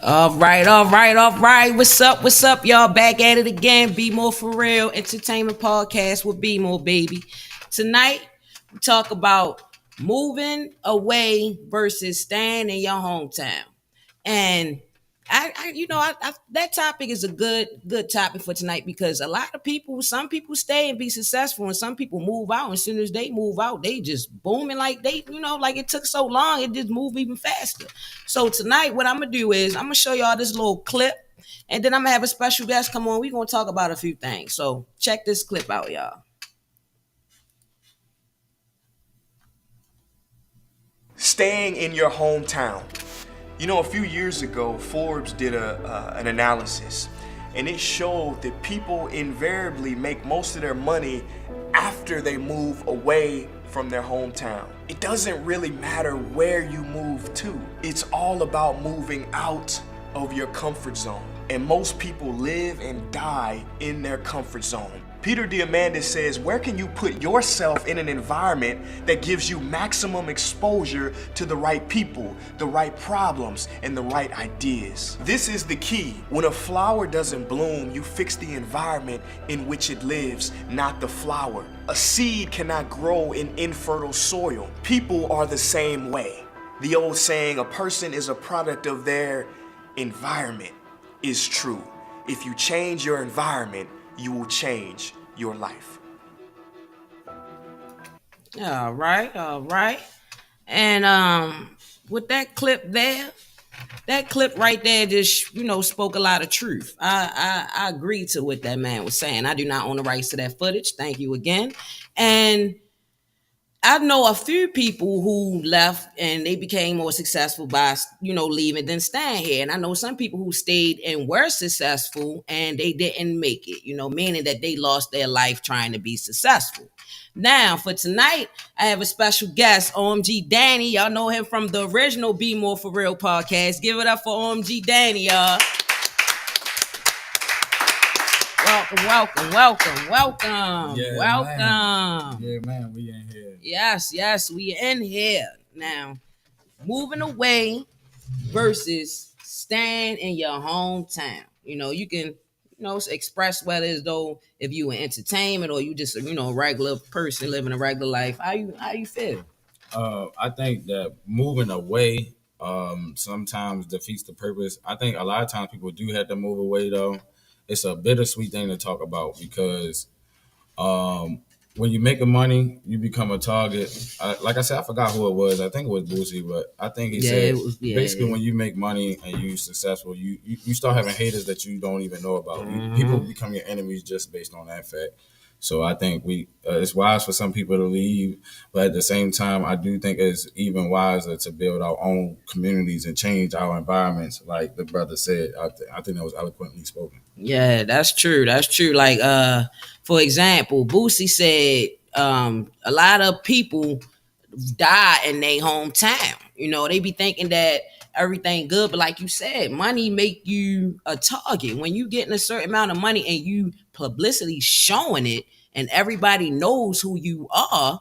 All right. What's up, y'all? Back at it again. BMore4Real Entertainment Podcast with BmoreBaby. Tonight, we talk about moving away versus staying in your hometown. And that topic is a good topic for tonight because a lot of people, some people stay and be successful, and some people move out. And as soon as they move out, they just booming like like it took so long, it just moved even faster. So tonight, what I'm gonna do is I'm gonna show y'all this little clip, and then I'm gonna have a special guest come on. We're gonna talk about a few things. So check this clip out, y'all. Staying in your hometown. You know, a few years ago, Forbes did an analysis, and it showed that people invariably make most of their money after they move away from their hometown. It doesn't really matter where you move to. It's all about moving out of your comfort zone. And most people live and die in their comfort zone. Peter Diamandis says, where can you put yourself in an environment that gives you maximum exposure to the right people, the right problems, and the right ideas? This is the key. When a flower doesn't bloom, you fix the environment in which it lives, not the flower. A seed cannot grow in infertile soil. People are the same way. The old saying, a person is a product of their environment, is true. If you change your environment, you will change your life. All right. And with that clip there, that clip right there just spoke a lot of truth. I agree to what that man was saying. I do not own the rights to that footage. Thank you again. And I know a few people who left and they became more successful by, leaving than staying here. And I know some people who stayed and were successful and they didn't make it, meaning that they lost their life trying to be successful. Now, for tonight, I have a special guest, OMG Danny. Y'all know him from the original Be More For Real podcast. Give it up for OMG Danny, y'all. Welcome. Yeah, Welcome. Man. Yeah, man, we in here. Yes, we in here. Now, moving away versus staying in your hometown. You can, express whether as though if you in entertainment or you just a regular person living a regular life. How you feel? I think that moving away sometimes defeats the purpose. I think a lot of times people do have to move away though. It's a bittersweet thing to talk about because when you make money, you become a target. Like I said, I forgot who it was. I think it was Boosie, but I think he said basically when you make money and you successful, you start having haters that you don't even know about. People become your enemies just based on that fact. So I think it's wise for some people to leave, but at the same time, I do think it's even wiser to build our own communities and change our environments, like the brother said. I think that was eloquently spoken. Yeah, that's true. Like, for example, Boosie said, a lot of people die in their hometown. They be thinking that everything good, but like you said, money make you a target. When you getting a certain amount of money and you publicity showing it, and everybody knows who you are,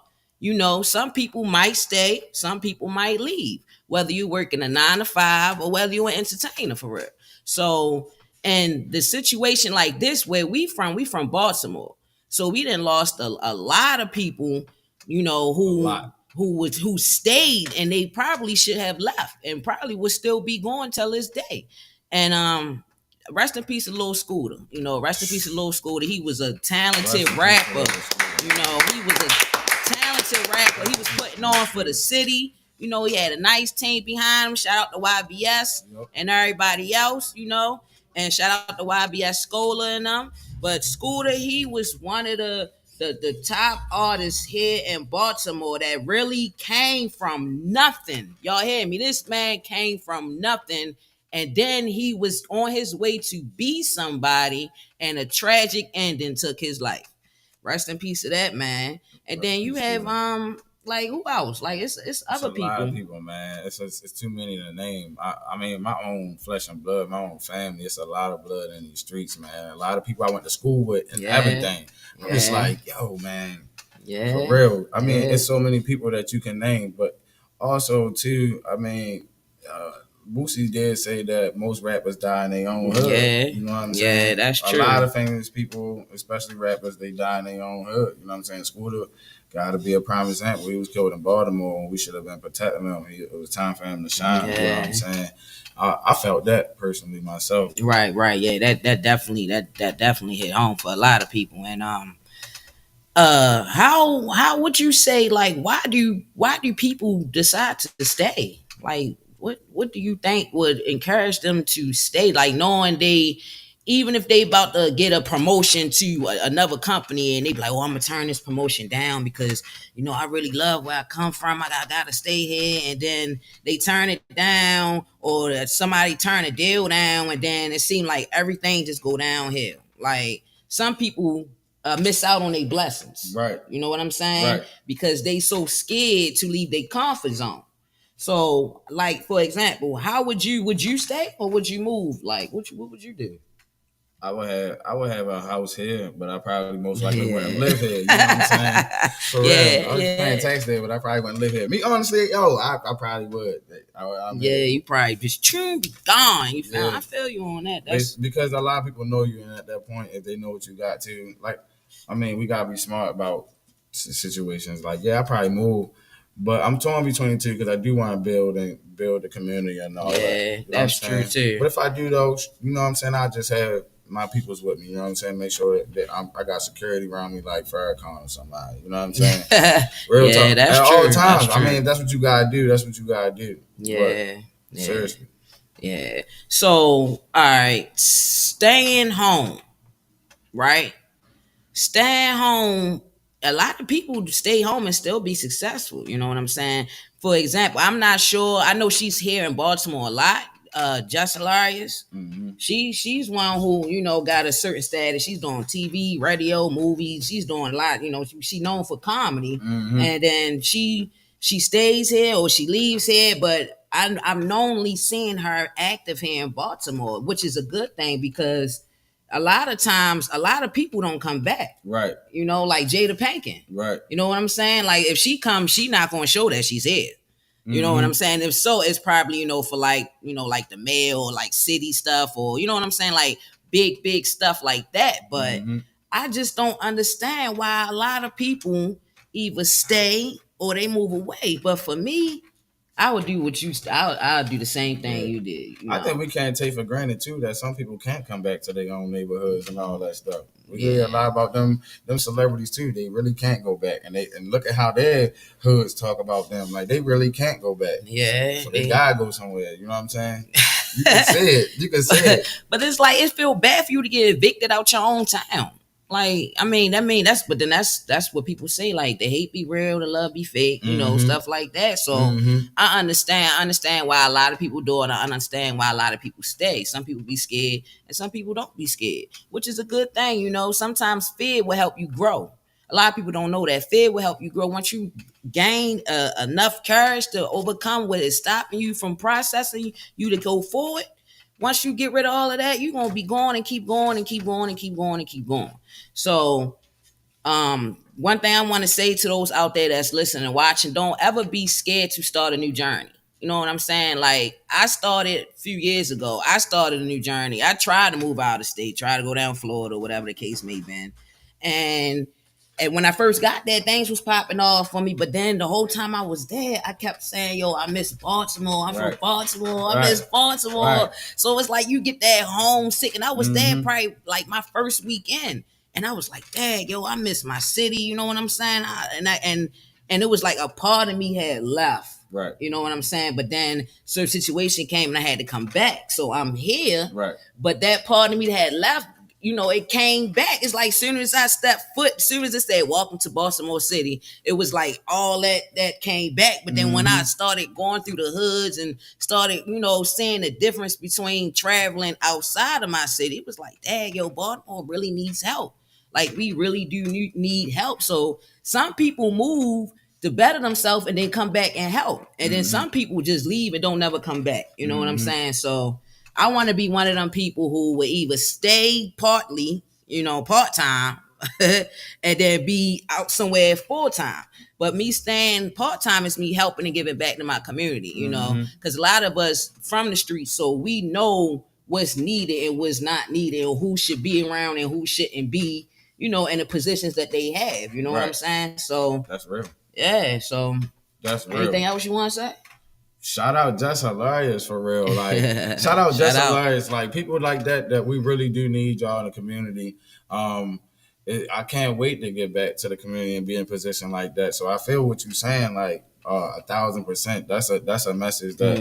some people might stay, some people might leave. Whether you work in a 9 to 5 or whether you're an entertainer for real. So, and the situation like this, where we from Baltimore, so we done lost a lot of people, who stayed and they probably should have left and probably would still be going till this day. And rest in peace of Lil Scooter. Rest in peace of Lil Scooter. He was a talented rapper. He was a talented rapper. He was putting on for the city. He had a nice team behind him. Shout out to YBS and everybody else, and shout out to YBS Scholar and them. But Scooter, he was one of the top artists here in Baltimore that really came from nothing. Y'all hear me? This man came from nothing. And then he was on his way to be somebody, and a tragic ending took his life. Rest in peace to that man. And then you have like who else? Like it's other people. A lot of people, man. It's too many to name. I mean, my own flesh and blood, my own family. It's a lot of blood in these streets, man. A lot of people I went to school with and everything. It's like, yo, man. Yeah. For real. I mean, it's so many people that you can name, but also too, I mean, Boosie did say that most rappers die in their own hood. Yeah, You know what I'm yeah, saying? that's A true. lot of famous people, especially rappers, they die in their own hood. You know what I'm saying? Scooter got to be a prime example. He was killed in Baltimore, and we should have been protecting him. It was time for him to shine. You know what I'm saying? I felt that personally myself. Right, right. Yeah, that definitely hit home for a lot of people. And how would you say, like, why do people decide to stay? Like, what do you think would encourage them to stay, like, knowing they, even if they about to get a promotion to another company, and they be like, oh, I'm gonna turn this promotion down because I really love where I come from, I gotta stay here, and then they turn it down, or that somebody turn a deal down, and then it seemed like everything just go downhill. Like, some people miss out on their blessings. Right. You know what I'm saying? Right. Because they so scared to leave their comfort zone. So, like, for example, how would you stay, or would you move? Like, what would you do? I would have a house here, but I probably most likely wouldn't live here. You know what I'm saying? For real. I was paying tax there, but I probably wouldn't live here. Me, honestly, I probably would. You probably just be gone. You feel? I feel you on that. That's because a lot of people know you, and at that point, if they know what you got to, like, I mean, we gotta be smart about situations. Like, I probably move, but I'm torn between the two because I do want to build the community and all that. Yeah, that's true too. But if I do those, you know what I'm saying, I just have my people's with me, you know what I'm saying? Make sure that I got security around me, like Farrakhan or somebody, you know what I'm saying? Real talk. That's at true. all times. I mean, that's what you gotta do. That's what you gotta do. Yeah. Seriously. Yeah. So, all right, staying home, right? Staying home. A lot of people stay home and still be successful. You know what I'm saying? For example, I'm not sure. I know she's here in Baltimore a lot. Just Hilarious. Mm-hmm. She's one who got a certain status. She's doing TV, radio, movies. She's doing a lot. She's known for comedy, and then she stays here or she leaves here. But I'm normally seeing her active here in Baltimore, which is a good thing because a lot of times a lot of people don't come back. Right. Like Jada Pinkett. Right. You know what I'm saying? Like, if she comes, she not going to show that she's here. You know what I'm saying? If so, it's probably, for like the mail or like city stuff, or you know what I'm saying? Like big stuff like that. But I just don't understand why a lot of people either stay or they move away. But for me, I would do what I'll do the same thing you did. I think we can't take for granted too that some people can't come back to their own neighborhoods and all that stuff. We hear a lot about them celebrities too. They really can't go back, and look at how their hoods talk about them. Like, they really can't go back. Yeah, so they gotta go somewhere. You know what I'm saying? You can say it. You can say it. But it's like, it feel bad for you to get evicted out your own town. Like, that's what people say. Like, the hate be real, the love be fake, stuff like that. So I understand why a lot of people do it. I understand why a lot of people stay. Some people be scared and some people don't be scared, which is a good thing. Sometimes fear will help you grow. A lot of people don't know that fear will help you grow. Once you gain enough courage to overcome what is stopping you from processing you to go forward. Once you get rid of all of that, you're gonna be going and keep going and keep going and keep going and keep going. So, one thing I want to say to those out there that's listening and watching: don't ever be scared to start a new journey. You know what I'm saying? Like, I started a few years ago. I started a new journey. I tried to move out of state, try to go down Florida, whatever the case may be, and when I first got there, things was popping off for me. But then the whole time I was there, I kept saying, yo, I miss Baltimore. I'm from Baltimore. I miss Baltimore. Right. So it's like you get that homesick. And I was there probably like my first weekend. And I was like, dang, yo, I miss my city. You know what I'm saying? And it was like a part of me had left. Right. You know what I'm saying? But then certain situation came and I had to come back. So I'm here. Right. But that part of me that had left, it came back. It's like, soon as I stepped foot, as soon as it said welcome to Baltimore City, it was like all that came back. But then when I started going through the hoods and started, seeing the difference between traveling outside of my city, it was like, dang, yo, Baltimore really needs help. Like, we really do need help. So some people move to better themselves and then come back and help. And then some people just leave and don't never come back. You know what I'm saying? So I want to be one of them people who will either stay partly, part-time, and then be out somewhere full time. But me staying part time is me helping and giving back to my community, you know, because a lot of us from the streets, so we know what's needed and what's not needed, and who should be around and who shouldn't be, you know, in the positions that they have. You know what I'm saying? So that's real. Yeah. So that's real. Anything else you want to say? Shout out Just Hilarious for real. Like shout out Just Hilarious. Like people like that we really do need y'all in the community. I can't wait to get back to the community and be in a position like that. So I feel what you're saying, like 1,000%. That's a message that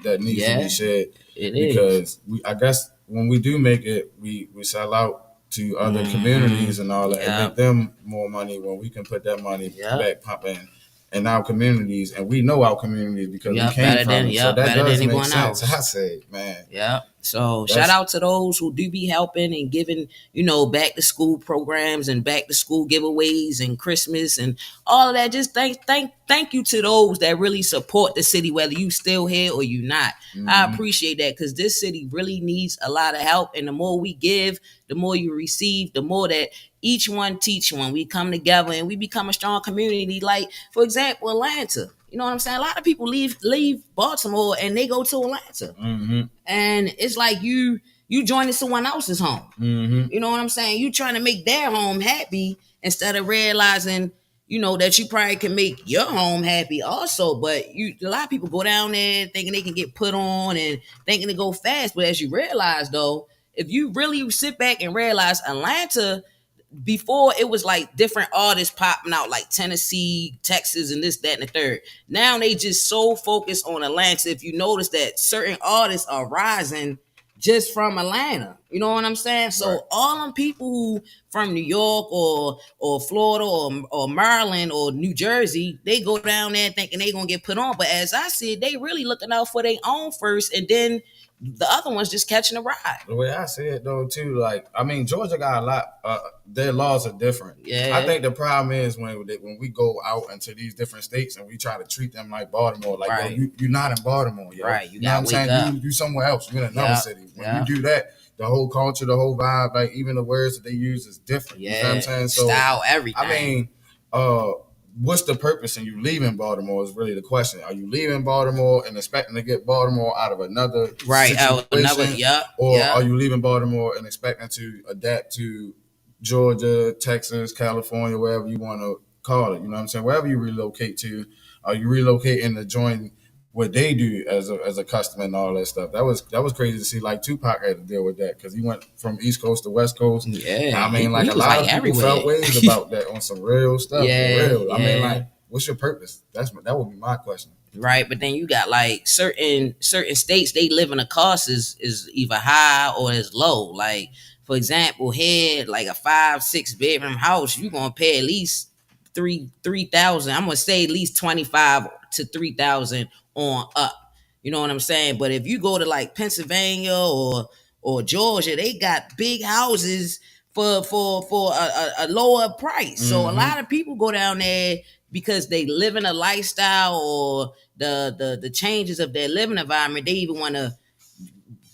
that needs to be shared. Because I guess when we do make it, we sell out to other communities and all that, and make them more money when we can put that money back pumping in our communities, and we know our communities because we came from it. So that does make sense. I say, man. Yeah. So shout out to those who do be helping and giving, you know, back to school programs and back to school giveaways and Christmas and all of that. Just thank you to those that really support the city, whether you still here or you not. I appreciate that, because this city really needs a lot of help. And the more we give, the more you receive, the more that each one teach one. We come together and we become a strong community. Like, for example, Atlanta. You know what I'm saying? A lot of people leave Baltimore and they go to Atlanta. And it's like you joining someone else's home. You know what I'm saying? You trying to make their home happy instead of realizing, you know, that you probably can make your home happy also. But a lot of people go down there thinking they can get put on and thinking to go fast. But as you realize, though, if you really sit back and realize Atlanta, before it was like different artists popping out like Tennessee, Texas, and this, that, and the third. Now they just so focused on Atlanta. If you notice that certain artists are rising just from Atlanta, you know what I'm saying? So all them people who from New York or Florida or Maryland or New Jersey, they go down there thinking they gonna get put on. But as I said, they really looking out for their own first, and then the other one's just catching a ride. The way I see it, though, too, like, I mean, Georgia got a lot. Their laws are different. I think the problem is when we go out into these different states and we try to treat them like Baltimore. Like, yo, you're not in Baltimore, yo. You know what I'm saying? You somewhere else. You're in another city. When you do that, the whole culture, the whole vibe, like, even the words that they use is different. You know what I'm saying? So, style, everything. I mean, what's the purpose in you leaving Baltimore is really the question. Are you leaving Baltimore and expecting to get Baltimore out of another situation? Or are you leaving Baltimore and expecting to adapt to Georgia, Texas, California, wherever you want to call it? You know what I'm saying? Wherever you relocate to, are you relocating to join what they do as a customer and all that stuff? That was crazy to see. Like Tupac had to deal with that because he went from East Coast to West Coast. I mean, like a lot of people felt ways about that on some real stuff. Real. I mean, like, what's your purpose? That would be my question. Right, but then you got like certain states, they living the cost is either high or is low. Like, for example, here, like a 5-6 bedroom house, you gonna pay at least $3,000. I'm gonna say at least $2,500 to $3,000 on up. You know what I'm saying? But if you go to like Pennsylvania or Georgia, they got big houses for a lower price. So a lot of people go down there because they live in a lifestyle or the changes of their living environment. They even want to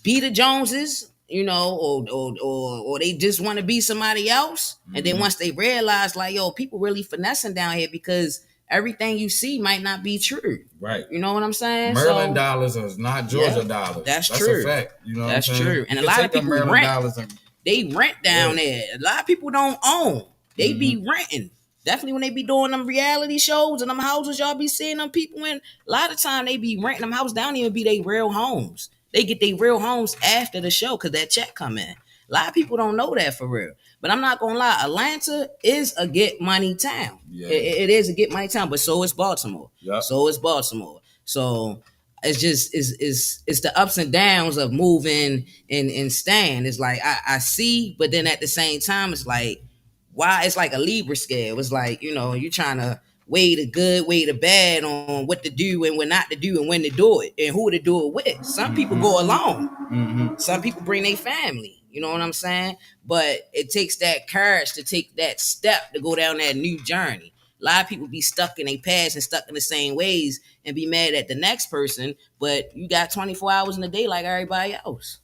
be the Joneses, you know, or they just want to be somebody else. And then once they realize, like, yo, people really finessing down here because everything you see might not be true. Right. You know what I'm saying? Maryland dollars is not Georgia dollars. That's true. A fact. You know that's what I'm saying? True. And a lot of people rent. They rent down there. A lot of people don't own. They be renting. Definitely when they be doing them reality shows and them houses y'all be seeing them people in, a lot of time they be renting them houses. They don't even be their real homes. They get their real homes after the show because that check come in. A lot of people don't know that for real. But I'm not gonna lie, Atlanta is a get money town. It is a get money town, but so is Baltimore. So is Baltimore. So it's just it's the ups and downs of moving and staying. It's like I see, but then at the same time, it's like, why? It's like a Libra scale. It's like, you know, you're trying to weigh the good, weigh the bad on what to do and what not to do and when to do it and who to do it with. Some people go alone. Some people bring their family. You know what I'm saying? But it takes that courage to take that step to go down that new journey. A lot of people be stuck in their past and stuck in the same ways and be mad at the next person, but you got 24 hours in a day like everybody else.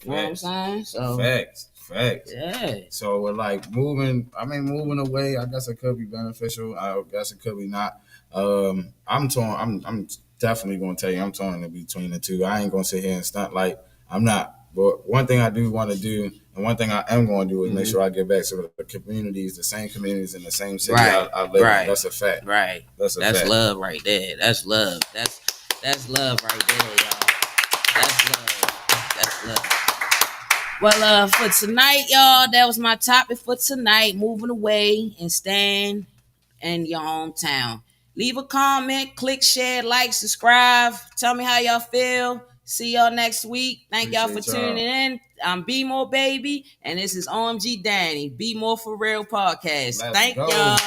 You know what I'm saying? So Facts. Facts. Yeah. So with like moving away, I guess it could be beneficial. I guess it could be not. I'm torn. I'm definitely gonna tell you I'm torn in between the two. I ain't gonna sit here and stunt like I'm not. But one thing I do want to do, and one thing I am going to do, is make sure I get back to the communities, the same communities in the same city I live in. That's a fact. Right. That's fact. Love right there. That's love. That's love right there, y'all. That's love. That's love. Well, for tonight, y'all, that was my topic for tonight. Moving away and staying in your hometown. Leave a comment, click, share, like, subscribe. Tell me how y'all feel. See y'all next week. Thank y'all for tuning in. I'm BmoreBaby, and this is OMG Danny, BMore4Real Podcast. Thank y'all.